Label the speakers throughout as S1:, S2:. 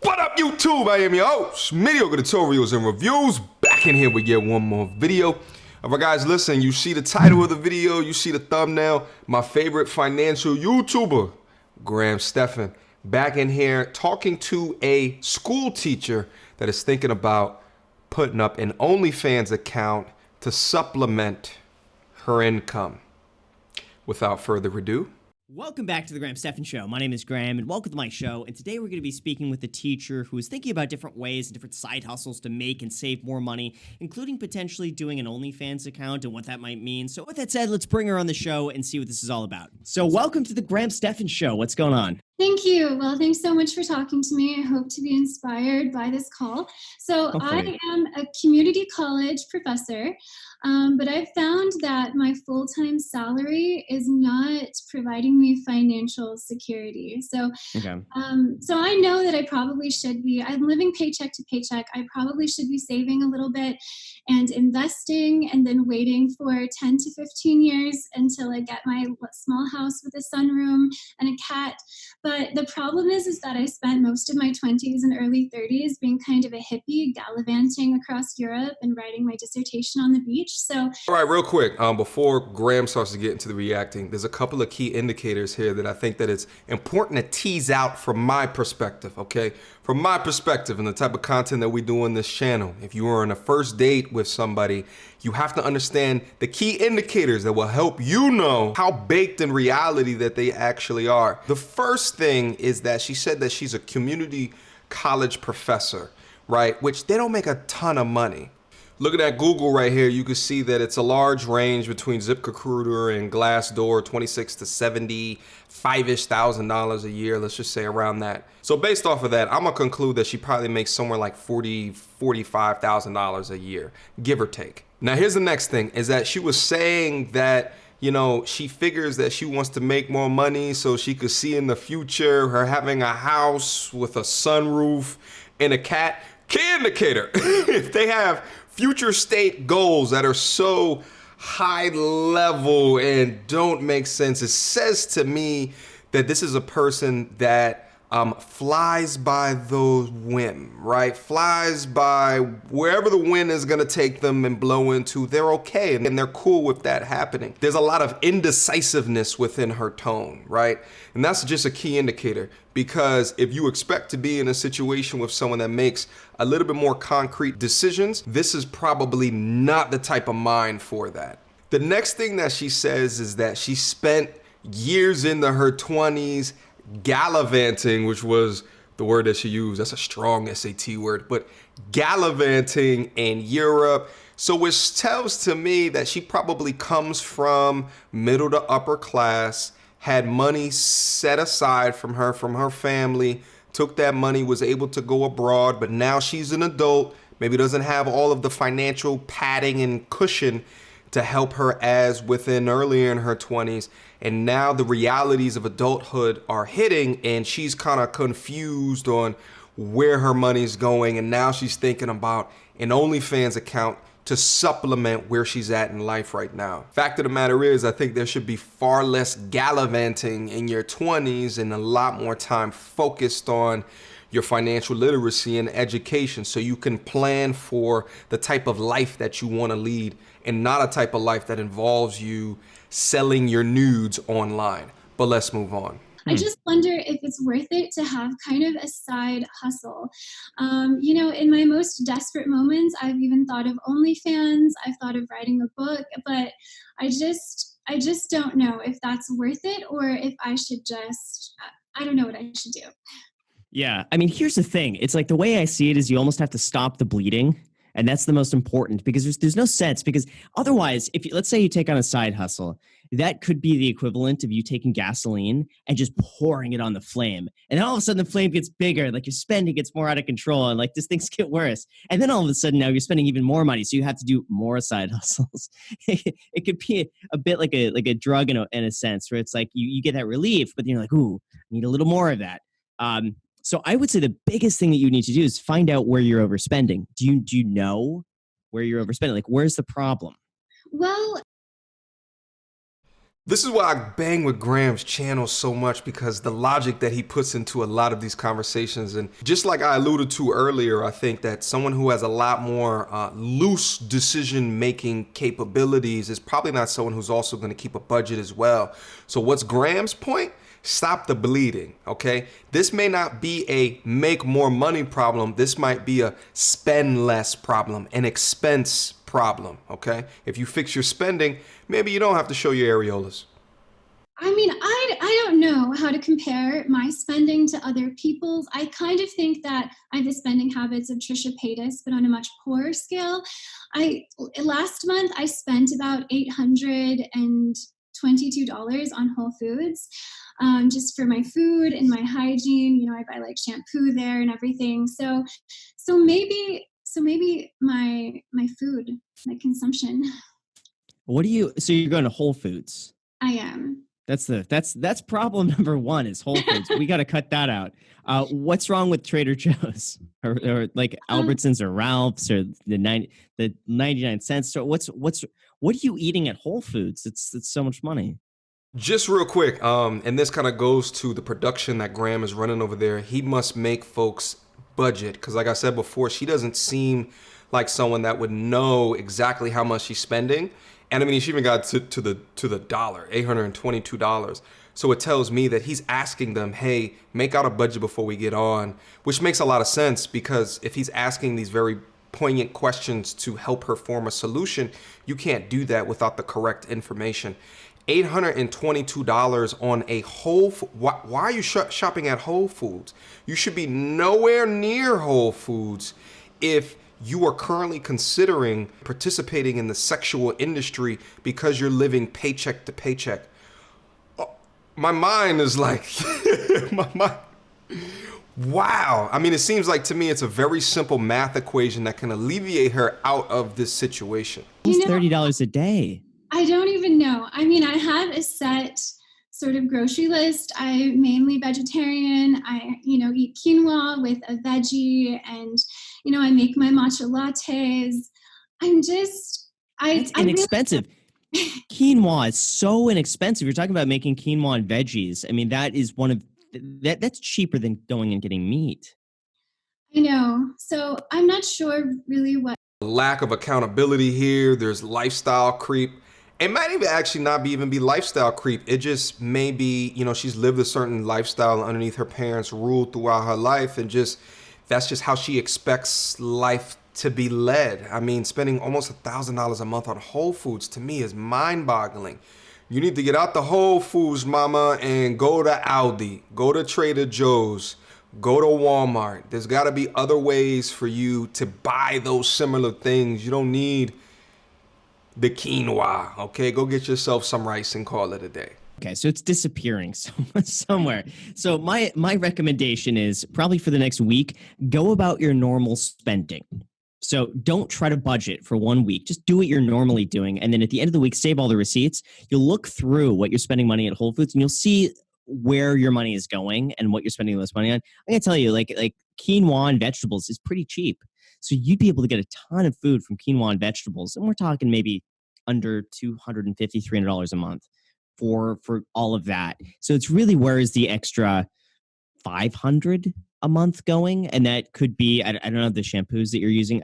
S1: What up, YouTube? I am your host, Mediocre Tutorials and Reviews, back in here with yet one more video. All right, guys, listen, you see the title of the video, you see the thumbnail, my favorite financial YouTuber, Stephan, back in here talking to a school teacher that is thinking about putting up an OnlyFans account to supplement her income. Without further ado,
S2: welcome back to the Stephan Show. My name is Graham, and welcome to my show. And today we're going to be speaking with a teacher who is thinking about different ways and different side hustles to make and save more money, including potentially doing an OnlyFans account and what that might mean. So with that said, let's bring her on the show and see what this is all about. So welcome to the Stephan Show. What's going on?
S3: Thank you. Well, thanks so much for talking to me. I hope to be inspired by this call. So I am a community college professor, but I've found that my full-time salary is not providing me financial security. So I know that I probably should be, I'm living paycheck to paycheck. I probably should be saving a little bit and investing and then waiting for 10 to 15 years until I get my small house with a sunroom and a cat. But the problem is that I spent most of my 20s and early 30s being kind of a hippie, gallivanting across Europe and writing my dissertation on the beach. So,
S1: all right, real quick, before Graham starts to get into the reacting, there's a couple of key indicators here that I think that it's important to tease out from my perspective, okay? From my perspective and the type of content that we do on this channel. If you are on a first date with somebody, you have to understand the key indicators that will help you know how baked in reality that they actually are. The first thing is that she said that she's a community college professor, right? Which they don't make a ton of money. Looking at Google right here, you can see that it's a large range between ZipRecruiter and Glassdoor, 26 to 75-ish thousand dollars a year, let's just say around that. So based off of that, I'm gonna conclude that she probably makes somewhere like $45,000 a year, give or take. Now here's the next thing, is that she was saying that, you know, she figures that she wants to make more money so she could see in the future her having a house with a sunroof and a cat. Key indicator, if they have future state goals that are so high level and don't make sense, it says to me that this is a person that flies by the whim, right? Flies by wherever the wind is gonna take them and blow into, they're okay and they're cool with that happening. There's a lot of indecisiveness within her tone, right? And that's just a key indicator, because if you expect to be in a situation with someone that makes a little bit more concrete decisions, this is probably not the type of mind for that. The next thing that she says is that she spent years into her 20s gallivanting, which was the word that she used. That's a strong SAT word, but gallivanting in Europe. So which tells to me that she probably comes from middle to upper class, had money set aside from her family, took that money, was able to go abroad, but now she's an adult, maybe doesn't have all of the financial padding and cushion to help her as within earlier in her 20s. And now the realities of adulthood are hitting and she's kind of confused on where her money's going. And now she's thinking about an OnlyFans account to supplement where she's at in life right now. Fact of the matter is, I think there should be far less gallivanting in your 20s and a lot more time focused on your financial literacy and education so you can plan for the type of life that you want to lead and not a type of life that involves you selling your nudes online. But let's move on.
S3: I just wonder if it's worth it to have kind of a side hustle. You know, in my most desperate moments, I've even thought of OnlyFans, I've thought of writing a book, but I just don't know if that's worth it or if I should just, I don't know what I should do.
S2: Yeah, I mean, here's the thing. It's like the way I see it is you almost have to stop the bleeding. And that's the most important, because there's no sense, because otherwise, if you, let's say you take on a side hustle, that could be the equivalent of you taking gasoline and just pouring it on the flame. And then all of a sudden the flame gets bigger, like your spending gets more out of control and like these things get worse. And then all of a sudden now you're spending even more money. So you have to do more side hustles. It could be a bit like a drug in a sense, where it's like you get that relief, but you're like, ooh, I need a little more of that. So I would say the biggest thing that you need to do is find out where you're overspending. Do you know where you're overspending? Like, where's the problem?
S3: Well,
S1: This is why I bang with Graham's channel so much, because the logic that he puts into a lot of these conversations. And just like I alluded to earlier, I think that someone who has a lot more loose decision-making capabilities is probably not someone who's also going to keep a budget as well. So what's Graham's point? Stop the bleeding, okay? This may not be a make more money problem. This might be a spend less problem, an expense problem, okay? If you fix your spending, maybe you don't have to show your areolas.
S3: I mean, I don't know how to compare my spending to other people's. I kind of think that I have the spending habits of Trisha Paytas, but on a much poorer scale. Last month I spent about $822 on Whole Foods, just for my food and my hygiene. You know, I buy like shampoo there and everything. So maybe my food, my consumption.
S2: So you're going to Whole Foods?
S3: I am.
S2: That's problem number one is Whole Foods. We got to cut that out. What's wrong with Trader Joe's or like Albertsons or Ralph's or the 99 cents store? What are you eating at Whole Foods? It's so much money.
S1: Just real quick, and this kind of goes to the production that Graham is running over there. He must make folks budget, because like I said before, she doesn't seem like someone that would know exactly how much she's spending. And I mean, she even got to the dollar, $822. So it tells me that he's asking them, hey, make out a budget before we get on, which makes a lot of sense, because if he's asking these very poignant questions to help her form a solution, you can't do that without the correct information. $822 on a why are you shopping at Whole Foods? You should be nowhere near Whole Foods if you are currently considering participating in the sexual industry because you're living paycheck to paycheck. My mind is like, my mind. Wow. I mean, it seems like to me it's a very simple math equation that can alleviate her out of this situation.
S2: It's $30 a day.
S3: I don't even know. I mean, I have a set sort of grocery list. I'm mainly vegetarian. I, eat quinoa with a veggie, and, I make my matcha lattes.
S2: It's inexpensive. Quinoa is so inexpensive. You're talking about making quinoa and veggies. I mean, that is that's cheaper than going and getting meat.
S3: I know. So I'm not sure really what.
S1: Lack of accountability here. There's lifestyle creep. It might even be lifestyle creep. It just may be, she's lived a certain lifestyle underneath her parents' rule throughout her life, and that's just how she expects life to be led. I mean, spending almost $1,000 a month on Whole Foods to me is mind-boggling. You need to get out the Whole Foods, mama, and go to Aldi, go to Trader Joe's, go to Walmart. There's got to be other ways for you to buy those similar things. You don't need the quinoa, okay? Go get yourself some rice and call it a day.
S2: Okay, so it's disappearing somewhere. So my recommendation is probably for the next week, go about your normal spending. So don't try to budget for 1 week. Just do what you're normally doing. And then at the end of the week, save all the receipts. You'll look through what you're spending money at Whole Foods, and you'll see where your money is going and what you're spending less money on. I'm going to tell you, like quinoa and vegetables is pretty cheap. So you'd be able to get a ton of food from quinoa and vegetables. And we're talking maybe under $250, $300 a month for all of that. So it's really, where is the extra $500 a month going? And that could be, I don't know, the shampoos that you're using.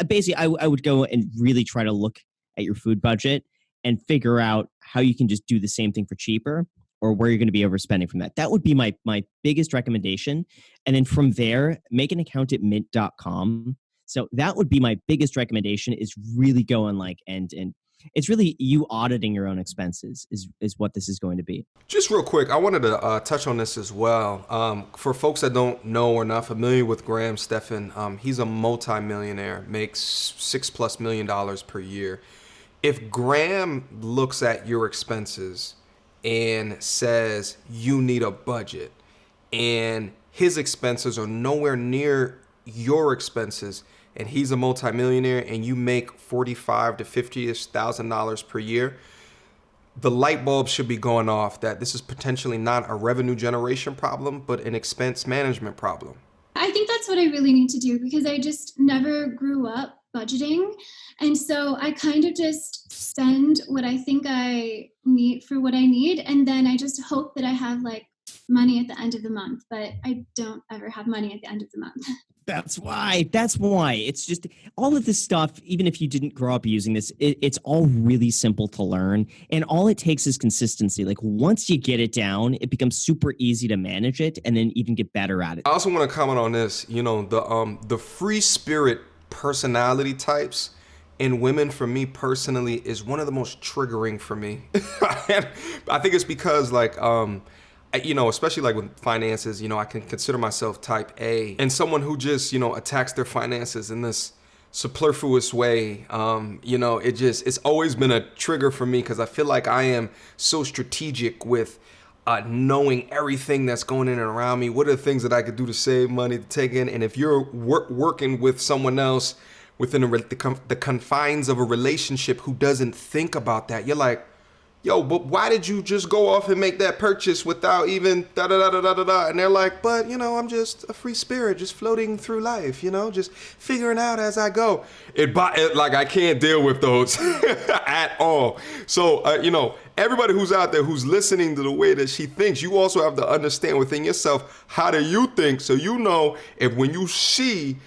S2: Basically, I would go and really try to look at your food budget and figure out how you can just do the same thing for cheaper, or where you're going to be overspending from that. That would be my biggest recommendation. And then from there, make an account at mint.com. So that would be my biggest recommendation, is really going and it's really you auditing your own expenses is what this is going to be.
S1: Just real quick, I wanted to touch on this as well. For folks that don't know or not familiar with Graham Stephan, he's a multi-millionaire, makes $6+ million per year. If Graham looks at your expenses and says you need a budget, and his expenses are nowhere near your expenses, and he's a multimillionaire and you make $45,000 to $50,000 per year, the light bulb should be going off that this is potentially not a revenue generation problem, but an expense management problem.
S3: I think that's what I really need to do, because I just never grew up budgeting. And so I kind of just spend what I think I need for what I need. And then I just hope that I have like money at the end of the month, but I don't ever have money at the end of the month.
S2: That's why. That's why. It's just all of this stuff, even if you didn't grow up using this, it's all really simple to learn. And all it takes is consistency. Like once you get it down, it becomes super easy to manage it and then even get better at it.
S1: I also want to comment on this, the free spirit personality types in women, for me personally, is one of the most triggering for me. I think it's because especially like with finances, I can consider myself type A, and someone who just, attacks their finances in this superfluous way. It's always been a trigger for me because I feel like I am so strategic with knowing everything that's going in and around me. What are the things that I could do to save money, to take in? And if you're working with someone else within the confines of a relationship who doesn't think about that, you're like, yo, but why did you just go off and make that purchase without even da-da-da-da-da-da? And they're like, but, I'm just a free spirit, just floating through life, just figuring out as I go. I can't deal with those at all. So, everybody who's out there who's listening to the way that she thinks, you also have to understand within yourself, how do you think? So if when you see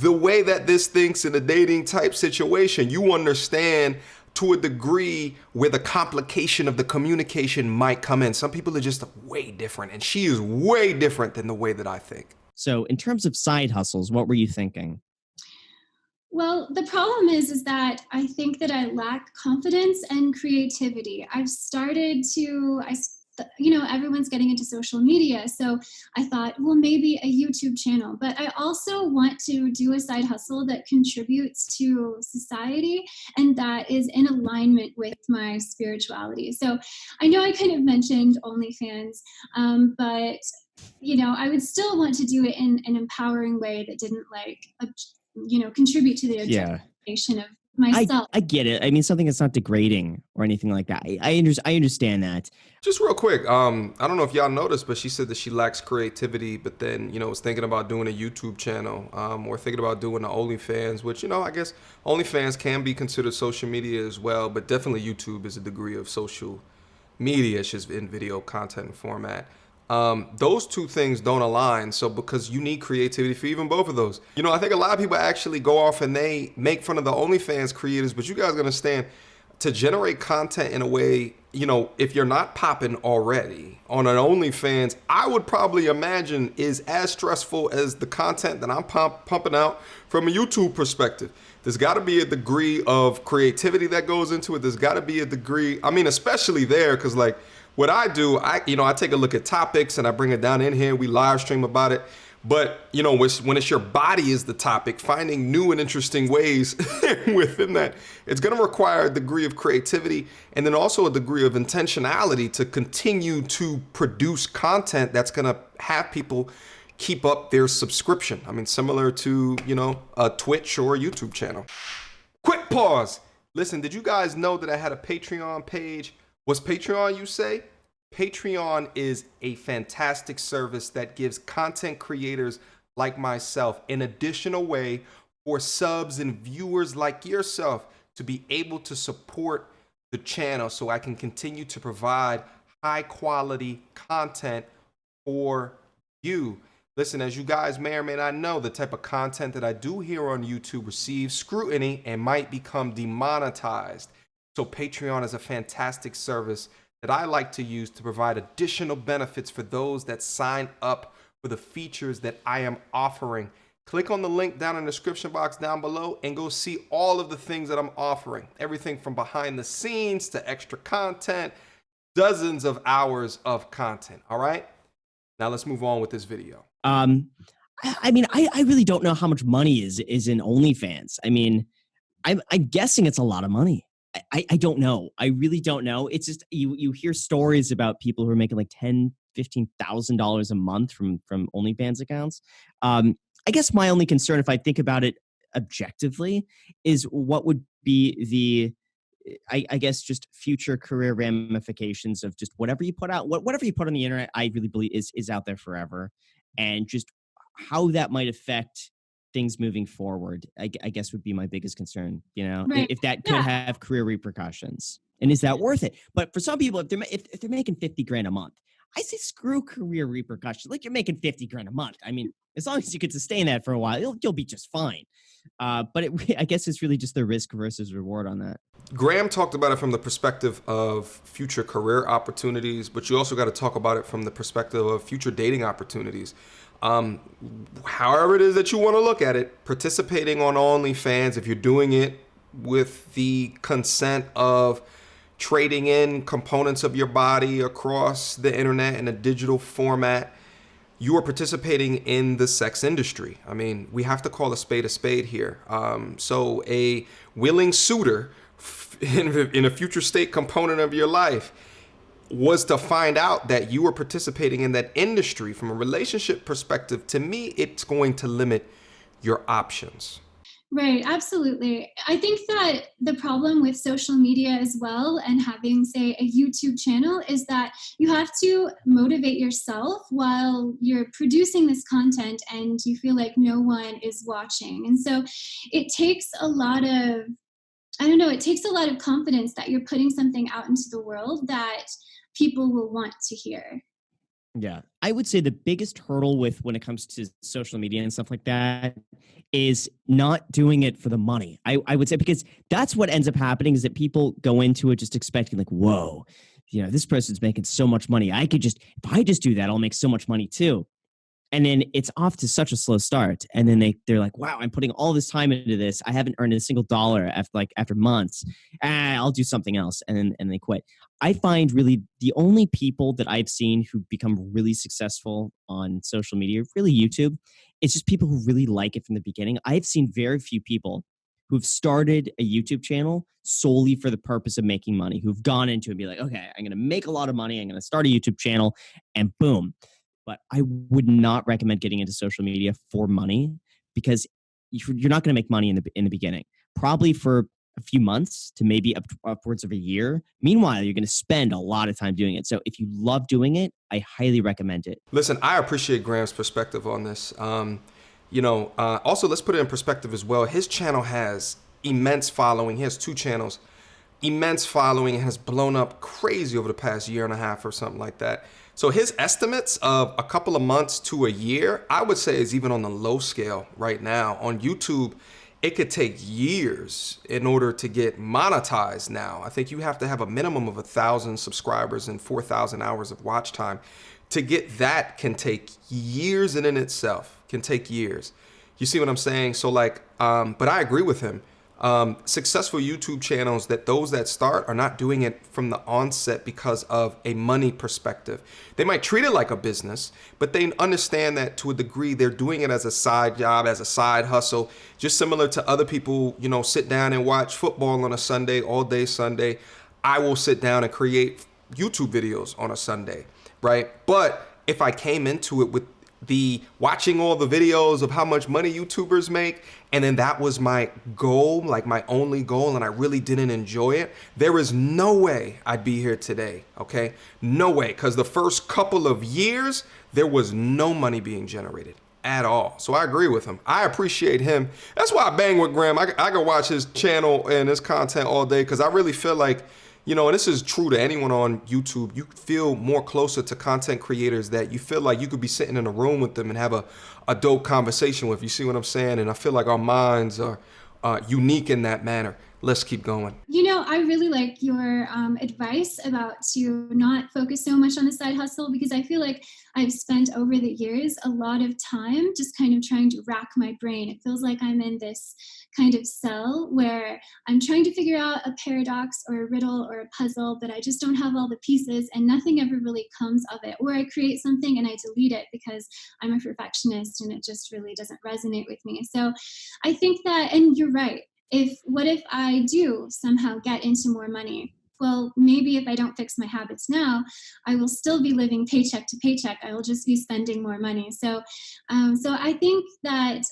S1: the way that this thinks in a dating type situation, you understand to a degree where the complication of the communication might come in. Some people are just way different, and she is way different than the way that I think.
S2: So in terms of side hustles, what were you thinking?
S3: Well, the problem is that I think that I lack confidence and creativity. I've started to, everyone's getting into social media. So I thought, well, maybe a YouTube channel, but I also want to do a side hustle that contributes to society and that is in alignment with my spirituality. So I know I kind of mentioned OnlyFans, but I would still want to do it in an empowering way that didn't contribute to the objectification of myself.
S2: I get it. I mean, something that's not degrading or anything like that. I understand that.
S1: Just real quick, I don't know if y'all noticed, but she said that she lacks creativity, but then, was thinking about doing a YouTube channel, or thinking about doing the OnlyFans, which, I guess OnlyFans can be considered social media as well, but definitely YouTube is a degree of social media. It's just in video content and format. Those two things don't align. So because you need creativity for even both of those. I think a lot of people actually go off and they make fun of the OnlyFans creators, but you guys understand, to generate content in a way, if you're not popping already on an OnlyFans, I would probably imagine is as stressful as the content that I'm pumping out from a YouTube perspective. There's got to be a degree of creativity that goes into it. There's got to be a degree, especially there, because what I do, I take a look at topics and I bring it down in here. We live stream about it. But, when it's your body is the topic, finding new and interesting ways within that, it's going to require a degree of creativity and then also a degree of intentionality to continue to produce content that's going to have people keep up their subscription. Similar to, a Twitch or a YouTube channel. Quick pause. Listen, did you guys know that I had a Patreon page? What's Patreon, you say? Patreon is a fantastic service that gives content creators like myself an additional way for subs and viewers like yourself to be able to support the channel so I can continue to provide high quality content for you. Listen, as you guys may or may not know, the type of content that I do here on YouTube receives scrutiny and might become demonetized. So Patreon is a fantastic service that I like to use to provide additional benefits for those that sign up for the features that I am offering. Click on the link down in the description box down below and go see all of the things that I'm offering. Everything from behind the scenes to extra content, dozens of hours of content. All right? Now let's move on with this video.
S2: I really don't know how much money is in OnlyFans. I'm guessing it's a lot of money. I don't know. I really don't know. It's just you hear stories about people who are making like $10,000-$15,000 a month from OnlyFans accounts. I guess my only concern, if I think about it objectively, is what would be the I guess just future career ramifications of just whatever you put out, whatever you put on the internet. I really believe is out there forever, and just how that might affect things moving forward, I guess would be my biggest concern,
S3: Right.
S2: if that could
S3: Yeah.
S2: have career repercussions. And is that worth it? But for some people, if they're making 50 grand a month, I say screw career repercussions. Like, you're making 50 grand a month. I mean, as long as you can sustain that for a while, you'll be just fine. But I guess it's really just the risk versus reward on that.
S1: Graham talked about it from the perspective of future career opportunities, but you also got to talk about it from the perspective of future dating opportunities. However it is that you want to look at it, participating on OnlyFans, if you're doing it with the consent of trading in components of your body across the internet in a digital format, you are participating in the sex industry. I mean, we have to call a spade here. So a willing suitor in a future state component of your life was to find out that you were participating in that industry from a relationship perspective. To me, it's going to limit your options.
S3: Right, absolutely. I think that the problem with social media as well, and having, say, a YouTube channel, is that you have to motivate yourself while you're producing this content and you feel like no one is watching. And so it takes a lot of, it takes a lot of confidence that you're putting something out into the world that people will want to hear.
S2: Yeah. I would say the biggest hurdle with when it comes to social media and stuff like that is not doing it for the money. I would say, because that's what ends up happening, is that people go into it just expecting, like, whoa, this person's making so much money. If I just do that, I'll make so much money too. And then it's off to such a slow start. And then they're like, wow, I'm putting all this time into this. I haven't earned a single dollar after months. I'll do something else. And they quit. I find really the only people that I've seen who become really successful on social media, really YouTube, it's just people who really like it from the beginning. I've seen very few people who've started a YouTube channel solely for the purpose of making money, who've gone into it and be like, okay, I'm going to make a lot of money. I'm going to start a YouTube channel, and boom. But I would not recommend getting into social media for money, because you're not going to make money in the beginning. Probably for a few months to maybe upwards of a year. Meanwhile, you're going to spend a lot of time doing it. So if you love doing it, I highly recommend it.
S1: Listen, I appreciate Graham's perspective on this. Also, let's put it in perspective as well. His channel has immense following. He has 2 channels, immense following. It has blown up crazy over the past year and a half or something like that. So his estimates of a couple of months to a year, I would say, is even on the low scale right now. On YouTube, it could take years in order to get monetized now. I think you have to have a minimum of 1,000 subscribers and 4,000 hours of watch time. To get that can take years in itself, can take years. You see what I'm saying? So but I agree with him. Successful YouTube channels, those that start are not doing it from the onset because of a money perspective. They might treat it like a business, but they understand that to a degree they're doing it as a side job, as a side hustle, just similar to other people, sit down and watch football on a Sunday, all day Sunday. I will sit down and create YouTube videos on a Sunday, right? But if I came into it with the watching all the videos of how much money YouTubers make, and then that was my goal, like my only goal, and I really didn't enjoy it, there is no way I'd be here today, okay? No way, because the first couple of years, there was no money being generated at all. So I agree with him. I appreciate him. That's why I bang with Graham. I can watch his channel and his content all day, because I really feel like, and this is true to anyone on YouTube, you feel more closer to content creators that you feel like you could be sitting in a room with them and have a dope conversation with. You see what I'm saying? And I feel like our minds are unique in that manner. Let's keep going.
S3: I really like your advice about to not focus so much on the side hustle, because I feel like I've spent over the years a lot of time just kind of trying to rack my brain. It feels like I'm in this kind of cell where I'm trying to figure out a paradox or a riddle or a puzzle, but I just don't have all the pieces and nothing ever really comes of it. Or I create something and I delete it because I'm a perfectionist and it just really doesn't resonate with me. So I think that, and you're right, what if I do somehow get into more money? Well, maybe if I don't fix my habits now, I will still be living paycheck to paycheck. I will just be spending more money. So I think that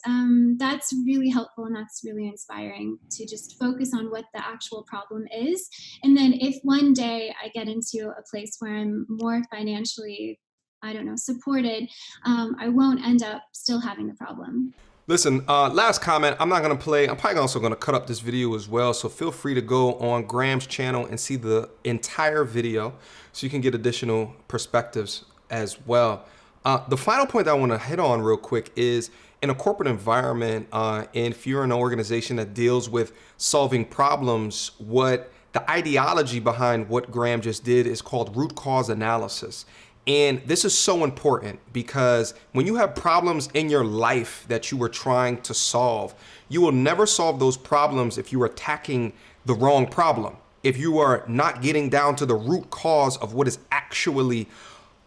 S3: that's really helpful and that's really inspiring to just focus on what the actual problem is. And then if one day I get into a place where I'm more financially, supported, I won't end up still having the problem.
S1: Listen, last comment. I'm not going to play. I'm probably also going to cut up this video as well. So feel free to go on Graham's channel and see the entire video so you can get additional perspectives as well. The final point that I want to hit on real quick is in a corporate environment, and if you're in an organization that deals with solving problems, what the ideology behind what Graham just did is called root cause analysis. And this is so important because when you have problems in your life that you are trying to solve, you will never solve those problems if you are attacking the wrong problem. If you are not getting down to the root cause of what is actually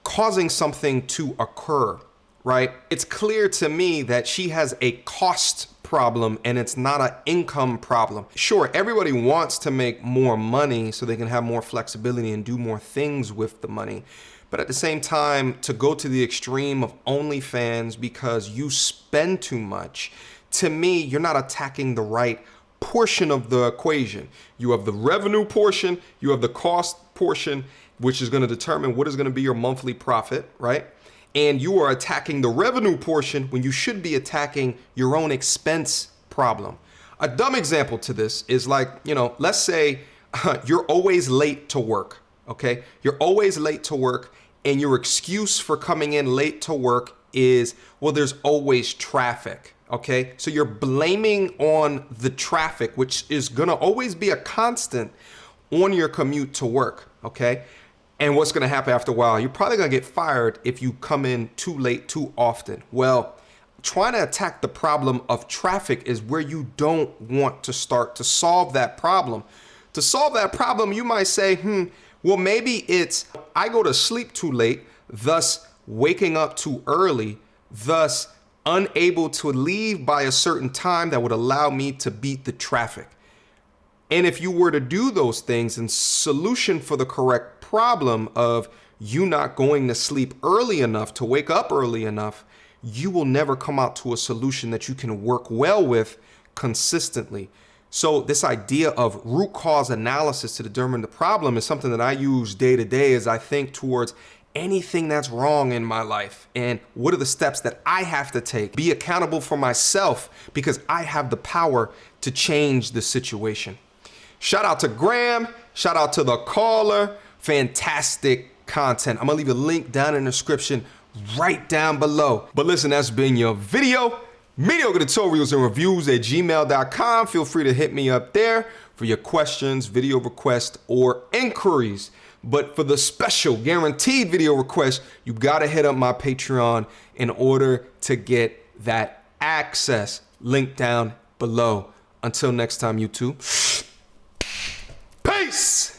S1: causing something to occur, right? It's clear to me that she has a cost problem and it's not an income problem. Sure, everybody wants to make more money so they can have more flexibility and do more things with the money. But at the same time, to go to the extreme of OnlyFans because you spend too much, to me, you're not attacking the right portion of the equation. You have the revenue portion, you have the cost portion, which is going to determine what is going to be your monthly profit, right? And you are attacking the revenue portion when you should be attacking your own expense problem. A dumb example to this is like, let's say you're always late to work, okay? You're always late to work and your excuse for coming in late to work is, well, there's always traffic, okay? So you're blaming on the traffic, which is gonna always be a constant on your commute to work, okay? And what's gonna happen after a while? You're probably gonna get fired if you come in too late too often. Well, trying to attack the problem of traffic is where you don't want to start to solve that problem. To solve that problem, you might say, well, maybe it's I go to sleep too late, thus waking up too early, thus unable to leave by a certain time that would allow me to beat the traffic. And if you were to do those things in solution for the correct problem of you not going to sleep early enough to wake up early enough, you will never come out to a solution that you can work well with consistently. So this idea of root cause analysis to determine the problem is something that I use day to day as I think towards anything that's wrong in my life and what are the steps that I have to take. Be accountable for myself because I have the power to change the situation. Shout out to Graham. Shout out to the caller. Fantastic content. I'm gonna leave a link down in the description right down below. But listen, that's been your video. Mediocre tutorials and reviews at gmail.com. Feel free to hit me up there for your questions, video requests, or inquiries. But for the special guaranteed video request, you gotta hit up my Patreon in order to get that access. Link down below. Until next time, YouTube. Peace!